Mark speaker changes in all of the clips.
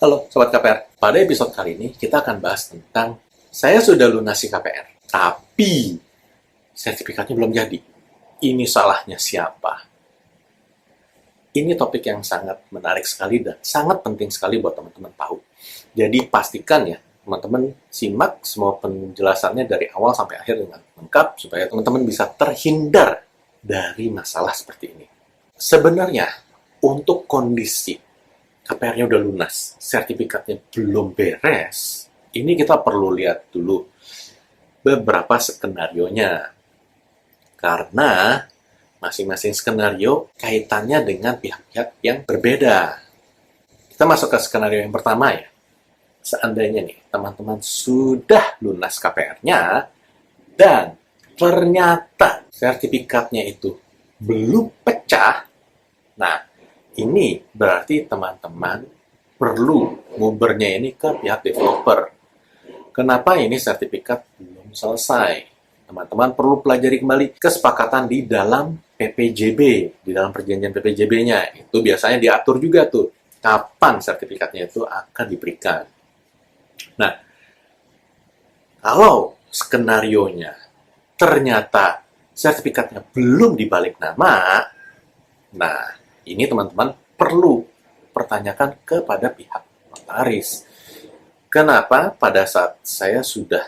Speaker 1: Halo Sobat KPR, pada episode kali ini kita akan bahas tentang saya sudah lunasi KPR, tapi sertifikatnya belum jadi. Ini salahnya siapa? Ini topik yang sangat menarik sekali dan sangat penting sekali buat teman-teman tahu. Jadi pastikan ya, teman-teman simak semua penjelasannya dari awal sampai akhir dengan lengkap supaya teman-teman bisa terhindar dari masalah seperti ini. Sebenarnya, untuk kondisi KPR-nya udah lunas, sertifikatnya belum beres, ini kita perlu lihat dulu beberapa skenario-nya. Karena masing-masing skenario kaitannya dengan pihak-pihak yang berbeda. Kita masuk ke skenario yang pertama ya. Seandainya nih, teman-teman sudah lunas KPR-nya, dan ternyata sertifikatnya itu belum pecah, nah, ini berarti teman-teman perlu ngubernya ini ke pihak developer. Kenapa ini sertifikat belum selesai? Teman-teman perlu pelajari kembali kesepakatan di dalam PPJB, di dalam perjanjian PPJB-nya. Itu biasanya diatur juga tuh, kapan sertifikatnya itu akan diberikan. Nah, kalau skenarionya ternyata sertifikatnya belum dibalik nama, nah, ini teman-teman perlu pertanyakan kepada pihak notaris. Kenapa pada saat saya sudah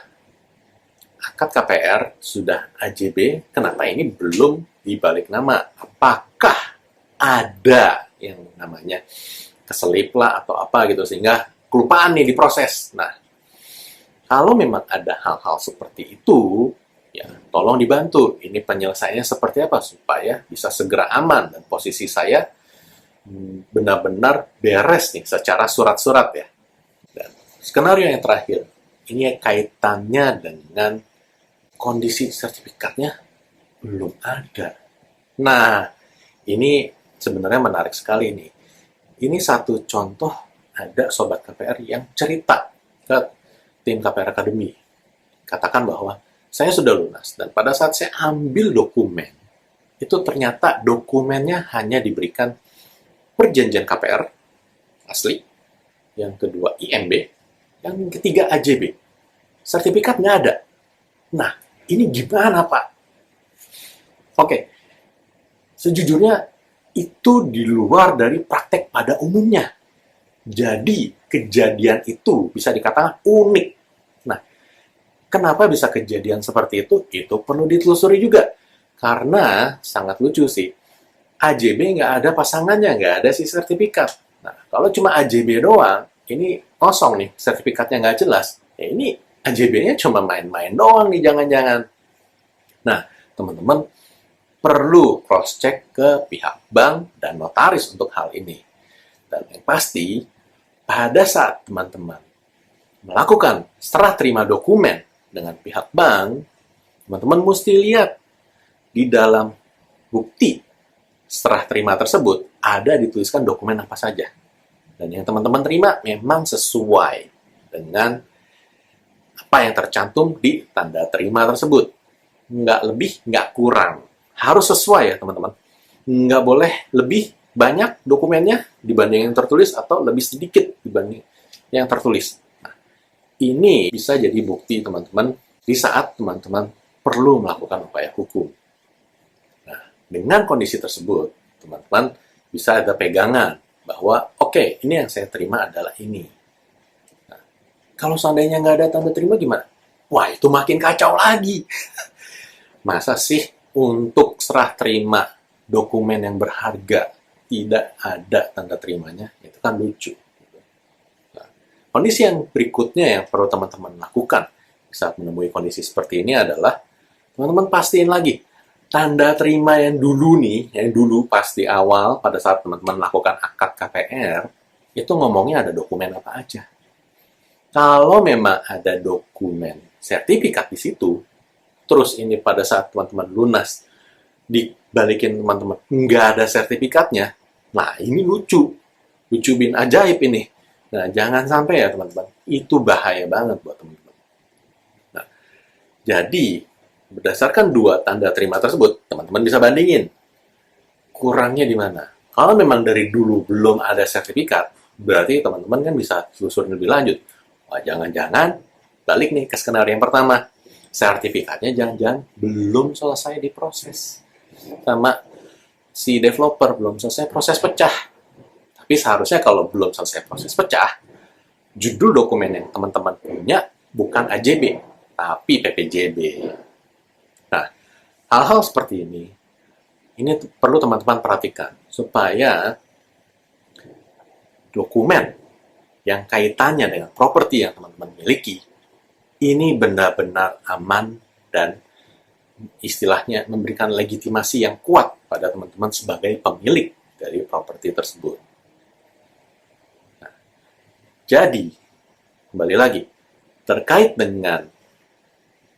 Speaker 1: akad KPR, sudah AJB, kenapa ini belum dibalik nama? Apakah ada yang namanya keselip lah atau apa gitu, sehingga kelupaan nih diproses. Nah, kalau memang ada hal-hal seperti itu, ya, tolong dibantu. Ini penyelesaiannya seperti apa supaya bisa segera aman dan posisi saya benar-benar beres nih secara surat-surat ya. Dan skenario yang terakhir, ini kaitannya dengan kondisi sertifikatnya belum ada. Nah, ini sebenarnya menarik sekali nih. Ini satu contoh ada Sobat KPR yang cerita ke tim KPR Academy. Katakan bahwa saya sudah lunas, dan pada saat saya ambil dokumen, itu ternyata dokumennya hanya diberikan perjanjian KPR asli, yang kedua IMB, yang ketiga AJB. Sertifikat nggak ada. Nah, ini gimana Pak? Oke, sejujurnya itu di luar dari praktek pada umumnya. Jadi, kejadian itu bisa dikatakan unik. Kenapa bisa kejadian seperti itu? Itu perlu ditelusuri juga. Karena sangat lucu sih. AJB nggak ada pasangannya, nggak ada si sertifikat. Nah, kalau cuma AJB doang, ini kosong nih, sertifikatnya nggak jelas. Ya ini AJB-nya cuma main-main doang nih, jangan-jangan. Nah, teman-teman perlu cross-check ke pihak bank dan notaris untuk hal ini. Dan yang pasti, pada saat teman-teman melakukan serah terima dokumen dengan pihak bank, teman-teman mesti lihat di dalam bukti serah terima tersebut ada dituliskan dokumen apa saja. Dan yang teman-teman terima memang sesuai dengan apa yang tercantum di tanda terima tersebut. Nggak lebih, nggak kurang. Harus sesuai ya teman-teman. Nggak boleh lebih banyak dokumennya dibanding yang tertulis atau lebih sedikit dibanding yang tertulis. Ini bisa jadi bukti teman-teman di saat teman-teman perlu melakukan upaya hukum. Nah, dengan kondisi tersebut, teman-teman bisa ada pegangan bahwa, oke, ini yang saya terima adalah ini. Nah, kalau seandainya nggak ada tanda terima gimana? Wah, itu makin kacau lagi. Masa sih untuk serah terima dokumen yang berharga tidak ada tanda terimanya? Itu kan lucu. Kondisi yang berikutnya yang perlu teman-teman lakukan saat menemui kondisi seperti ini adalah teman-teman pastiin lagi tanda terima yang dulu nih, yang dulu pas di awal pada saat teman-teman melakukan akad KPR, itu ngomongnya ada dokumen apa aja. Kalau memang ada dokumen sertifikat di situ, terus ini pada saat teman-teman lunas dibalikin teman-teman nggak ada sertifikatnya, nah ini lucu bin ajaib ini. Nah, jangan sampai ya teman-teman, itu bahaya banget buat teman-teman. Nah, jadi berdasarkan dua tanda terima tersebut, teman-teman bisa bandingin kurangnya di mana. Kalau memang dari dulu belum ada sertifikat, Berarti teman-teman kan bisa telusuri lebih lanjut. Wah, jangan-jangan balik nih ke skenario yang pertama. Sertifikatnya jangan-jangan belum selesai diproses. Sama si developer belum selesai proses pecah. Tapi seharusnya kalau belum selesai proses pecah, judul dokumen yang teman-teman punya bukan AJB, tapi PPJB. Nah, hal-hal seperti ini perlu teman-teman perhatikan supaya dokumen yang kaitannya dengan properti yang teman-teman miliki ini benar-benar aman dan istilahnya memberikan legitimasi yang kuat pada teman-teman sebagai pemilik dari properti tersebut. Nah, jadi, kembali lagi, terkait dengan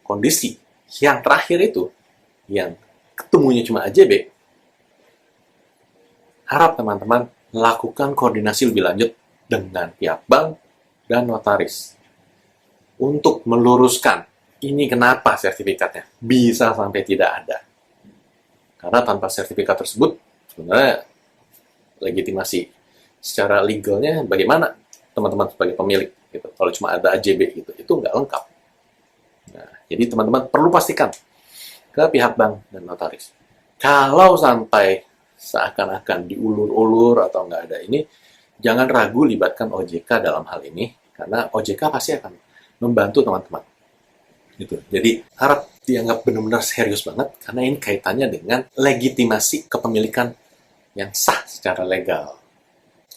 Speaker 1: kondisi yang terakhir itu, yang ketemunya cuma AJB, harap teman-teman lakukan koordinasi lebih lanjut dengan pihak bank dan notaris untuk meluruskan ini kenapa sertifikatnya bisa sampai tidak ada. Karena tanpa sertifikat tersebut, sebenarnya legitimasi secara legalnya bagaimana teman-teman sebagai pemilik gitu. Kalau cuma ada AJB gitu, itu nggak lengkap. Nah, jadi teman-teman perlu pastikan ke pihak bank dan notaris. Kalau sampai seakan-akan diulur-ulur atau nggak ada ini, jangan ragu libatkan OJK dalam hal ini, karena OJK pasti akan membantu teman-teman. Gitu. Jadi harap dianggap benar-benar serius banget, karena ini kaitannya dengan legitimasi kepemilikan yang sah secara legal.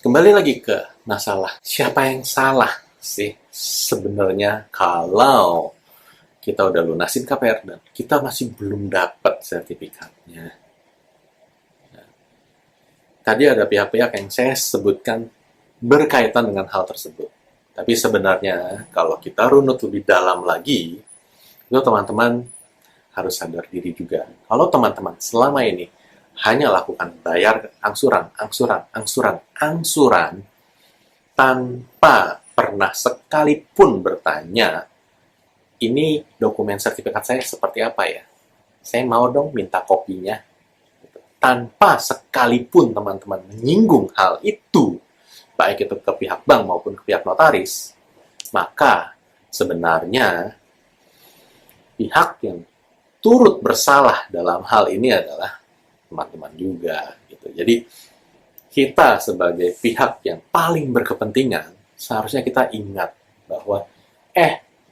Speaker 1: Kembali lagi ke masalah siapa yang salah sih sebenarnya kalau kita udah lunasin KPR dan kita masih belum dapat sertifikatnya. Nah, tadi ada pihak-pihak yang saya sebutkan berkaitan dengan hal tersebut. Tapi sebenarnya kalau kita runut lebih dalam lagi, itu teman-teman harus sadar diri juga. Kalau teman-teman selama ini hanya lakukan bayar angsuran tanpa pernah sekalipun bertanya, ini dokumen sertifikat saya seperti apa ya? Saya mau dong minta kopinya. Tanpa sekalipun teman-teman menyinggung hal itu, baik itu ke pihak bank maupun ke pihak notaris, maka sebenarnya pihak yang turut bersalah dalam hal ini adalah teman-teman juga. Gitu. Jadi kita sebagai pihak yang paling berkepentingan, seharusnya kita ingat bahwa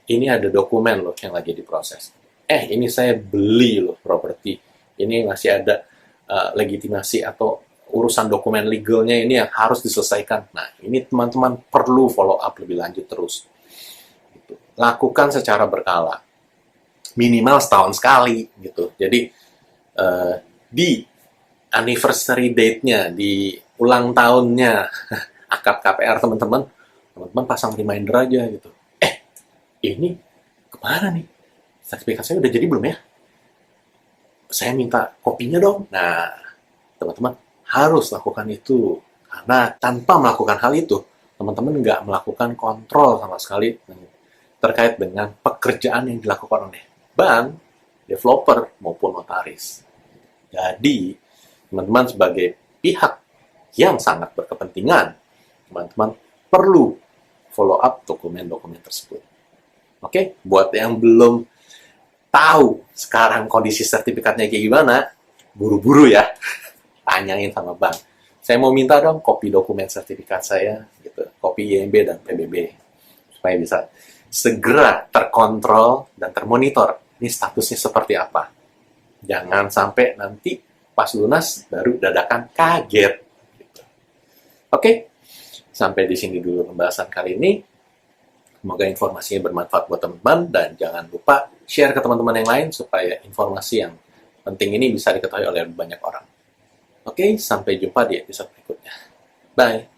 Speaker 1: ini ada dokumen loh yang lagi diproses. Ini saya beli loh properti. Ini masih ada legitimasi atau urusan dokumen legalnya ini yang harus diselesaikan. Nah, ini teman-teman perlu follow up lebih lanjut terus. Gitu. Lakukan secara berkala. Minimal setahun sekali gitu. Jadi di anniversary date-nya, di ulang tahunnya akad KPR teman-teman pasang reminder aja gitu. Ini kemana nih? Sertifikat saya udah jadi belum ya? Saya minta kopinya dong. Nah, teman-teman harus lakukan itu. Karena tanpa melakukan hal itu, teman-teman nggak melakukan kontrol sama sekali terkait dengan pekerjaan yang dilakukan oleh bank, developer, maupun notaris. Jadi, teman-teman sebagai pihak yang sangat berkepentingan, teman-teman perlu follow up dokumen-dokumen tersebut. Oke, buat yang belum tahu sekarang kondisi sertifikatnya kayak gimana, buru-buru ya, tanyain sama bank. Saya mau minta dong kopi dokumen sertifikat saya, gitu, kopi IMB dan PBB, supaya bisa segera terkontrol dan termonitor. Ini statusnya seperti apa. Jangan sampai nanti pas lunas baru dadakan kaget. Gitu. Oke, sampai di sini dulu pembahasan kali ini. Semoga informasinya bermanfaat buat teman-teman dan jangan lupa share ke teman-teman yang lain supaya informasi yang penting ini bisa diketahui oleh banyak orang. Oke, sampai jumpa di episode berikutnya. Bye!